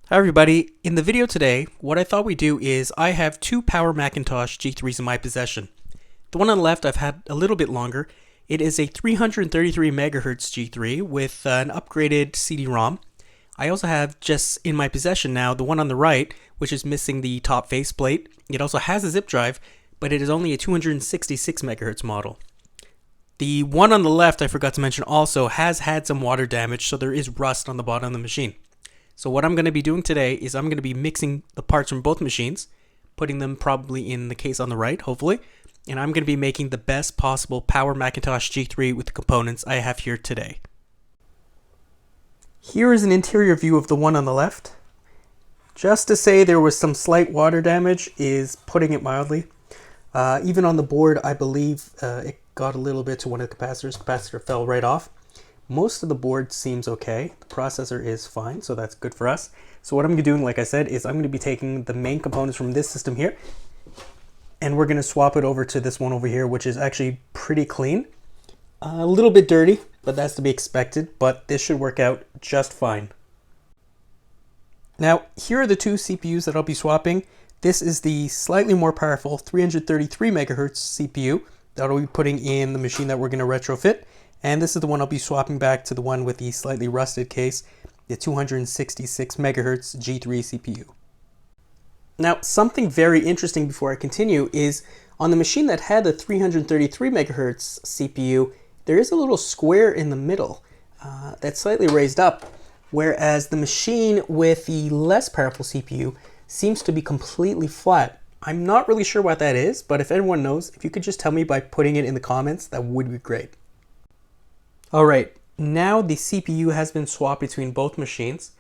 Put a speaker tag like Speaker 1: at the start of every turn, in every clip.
Speaker 1: Hi everybody, in the video today, what I thought we'd do is I have two Power Macintosh G3s in my possession. The one on the left I've had a little bit longer. It is a 333 megahertz G3 with an upgraded CD-ROM. I also have just in my possession now the one on the right, which is missing the top faceplate. It also has a zip drive, but it is only a 266 megahertz model. The one on the left I forgot to mention also has had some water damage, so there is rust on the bottom of the machine. So what I'm going to be doing today is I'm going to be mixing the parts from both machines, putting them probably in the case on the right, hopefully, and I'm going to be making the best possible Power Macintosh G3 with the components I have here today. Here is an interior view of the one on the left. Just to say there was some slight water damage is putting it mildly. Even on the board, I believe it got a little bit to one of the capacitors. The capacitor fell right off. Most of the board seems okay. The processor is fine, so that's good for us. So what I'm going to be doing, like I said, is I'm going to be taking the main components from this system here, and we're going to swap it over to this one over here, which is actually pretty clean. A little bit dirty, but that's to be expected, but this should work out just fine. Now, here are the two CPUs that I'll be swapping. This is the slightly more powerful 333 megahertz CPU that I'll be putting in the machine that we're going to retrofit. And this is the one I'll be swapping back to the one with the slightly rusted case, the 266 megahertz G3 CPU. Now, something very interesting before I continue is on the machine that had the 333 megahertz CPU, there is a little square in the middle that's slightly raised up, whereas the machine with the less powerful CPU seems to be completely flat. I'm not really sure what that is, but if anyone knows, if you could just tell me by putting it in the comments, that would be great. Alright, now the CPU has been swapped between both machines.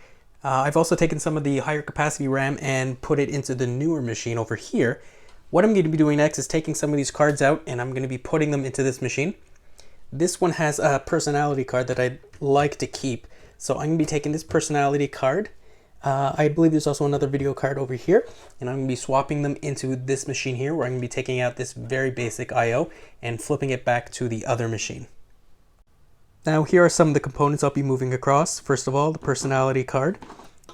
Speaker 1: I've also taken some of the higher capacity RAM and put it into the newer machine over here. What I'm going to be doing next is taking some of these cards out and I'm going to be putting them into this machine. This one has a personality card that I'd like to keep. So I'm going to be taking this personality card. I believe there's also another video card over here, and I'm going to be swapping them into this machine here where I'm going to be taking out this very basic I/O and flipping it back to the other machine. Now here are some of the components I'll be moving across. First of all, the personality card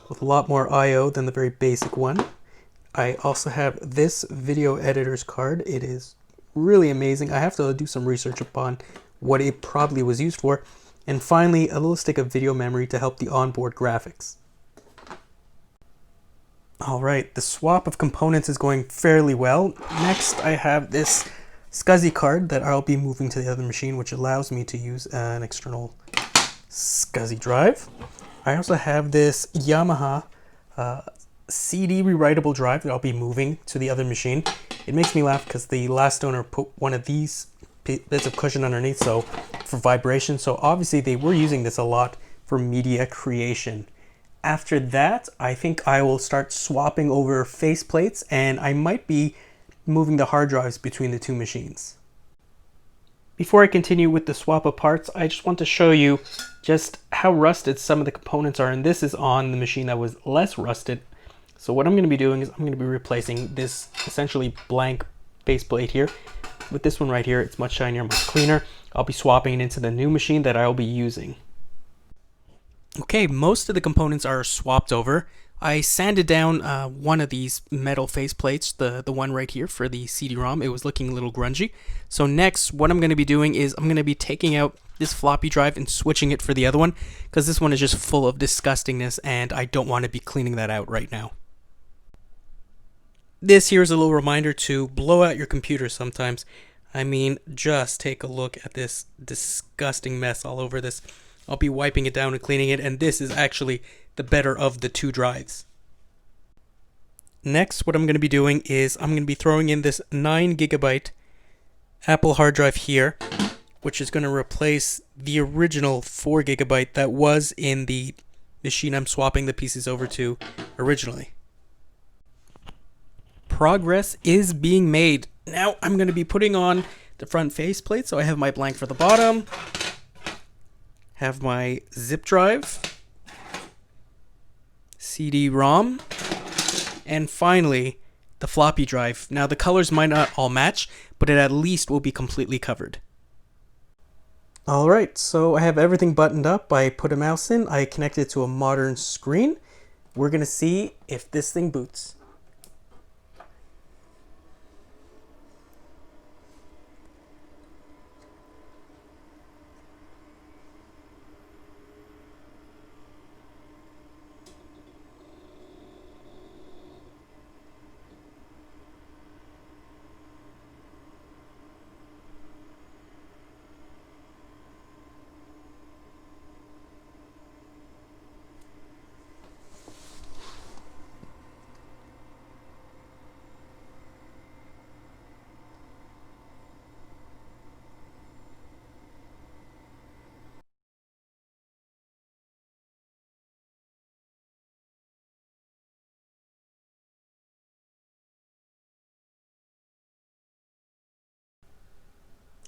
Speaker 1: with a lot more I/O than the very basic one. I also have this video editor's card. It is really amazing. I have to do some research upon what it probably was used for. And finally, a little stick of video memory to help the onboard graphics. Alright, the swap of components is going fairly well. Next, I have this SCSI card that I'll be moving to the other machine, which allows me to use an external SCSI drive. I also have this Yamaha CD rewritable drive that I'll be moving to the other machine. It makes me laugh because the last owner put one of these bits of cushion underneath so for vibration, so obviously they were using this a lot for media creation. After that, I think I will start swapping over faceplates, and I might be moving the hard drives between the two machines. Before I continue with the swap of parts, I just want to show you just how rusted some of the components are, and this is on the machine that was less rusted. So what I'm going to be doing is I'm going to be replacing this essentially blank faceplate here with this one right here. It's much shinier, much cleaner. I'll be swapping it into the new machine that I'll be using. Okay, most of the components are swapped over. I sanded down one of these metal faceplates, the one right here for the CD-ROM. It was looking a little grungy. So next, what I'm going to be doing is I'm going to be taking out this floppy drive and switching it for the other one, because this one is just full of disgustingness and I don't want to be cleaning that out right now. This here is a little reminder to blow out your computer sometimes. I mean, just take a look at this disgusting mess all over this. I'll be wiping it down and cleaning it, and this is actually the better of the two drives. Next, what I'm going to be doing is I'm going to be throwing in this 9 gigabyte Apple hard drive here, which is going to replace the original 4 gigabyte that was in the machine I'm swapping the pieces over to originally. Progress is being made. Now I'm going to be putting on the front faceplate, so I have my blank for the bottom, have my zip drive, CD-ROM, and finally the floppy drive. Now the colors might not all match, but it at least will be completely covered. Alright, so I have everything buttoned up. I put a mouse in, I connected it to a modern screen. we're gonna see if this thing boots.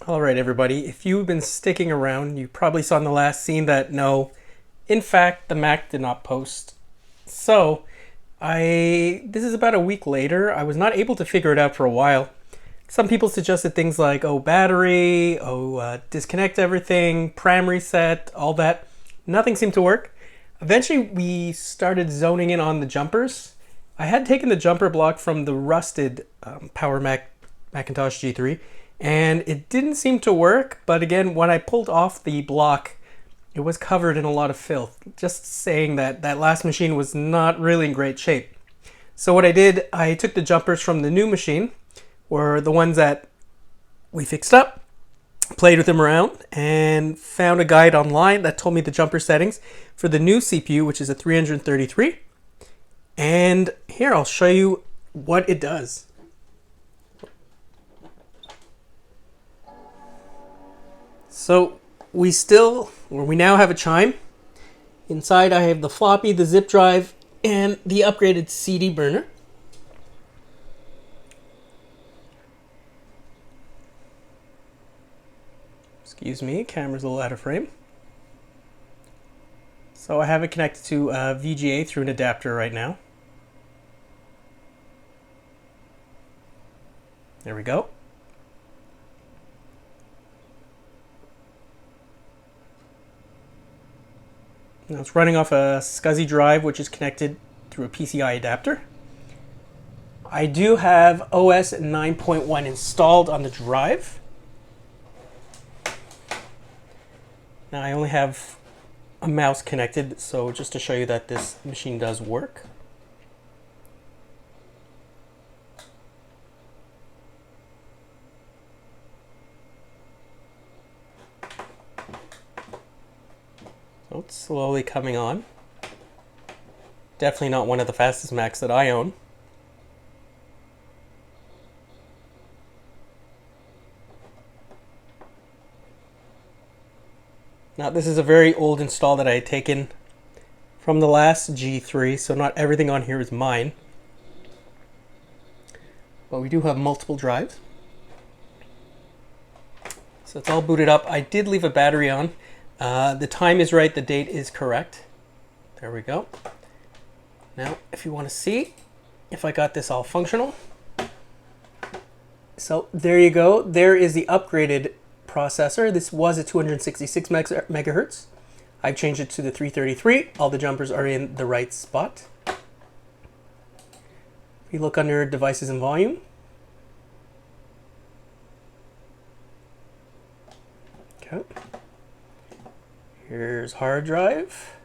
Speaker 1: All right, everybody, if you've been sticking around, you probably saw in the last scene that no, in fact, the Mac did not post. So, this is about a week later. I was not able to figure it out for a while. Some people suggested things like, oh, battery, disconnect everything, pram reset, all that. Nothing seemed to work. Eventually, we started zoning in on the jumpers. I had taken the jumper block from the rusted Power Macintosh G3, and it didn't seem to work. But again, when I pulled off the block, it was covered in a lot of filth. Just saying that that last machine was not really in great shape. So what I did, I took the jumpers from the new machine, or the ones that we fixed up, played with them around, and found a guide online that told me the jumper settings for the new CPU, which is a 333. And here, I'll show you what it does. So we now have a chime. Inside I have the floppy, the zip drive, and the upgraded CD burner. Excuse me, camera's a little out of frame. So I have it connected to VGA through an adapter right now. There we go. Now it's running off a SCSI drive, which is connected through a PCI adapter. I do have OS 9.1 installed on the drive. Now I only have a mouse connected, so just to show you that this machine does work. So it's slowly coming on. Definitely not one of the fastest Macs that I own. Now this is a very old install that I had taken from the last G3, so not everything on here is mine. But we do have multiple drives. So it's all booted up. I did leave a battery on. The time is right, the date is correct. There we go. Now, if you want to see if I got this all functional. So there you go. There is the upgraded processor. This was a 266 megahertz. I've changed it to the 333. All the jumpers are in the right spot. If you look under devices and volume, okay. Here's hard drive,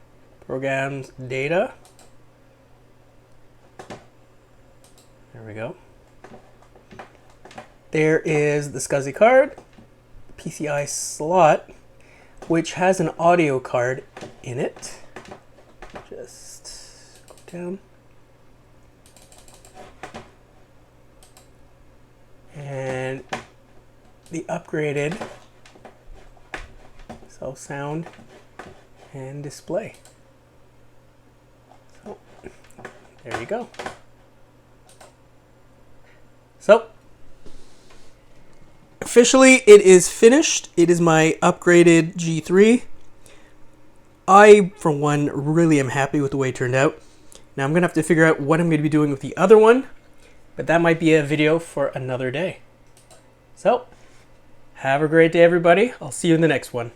Speaker 1: programs, data. There we go. There is the SCSI card, PCI slot, which has an audio card in it. Just go down. And the upgraded sound and display. So there you go. So officially it is finished. It is my upgraded G3. I, for one, really am happy with the way it turned out. Now I'm gonna have to figure out what I'm going to be doing with the other one, but that might be a video for another day. So have a great day, everybody. I'll see you in the next one.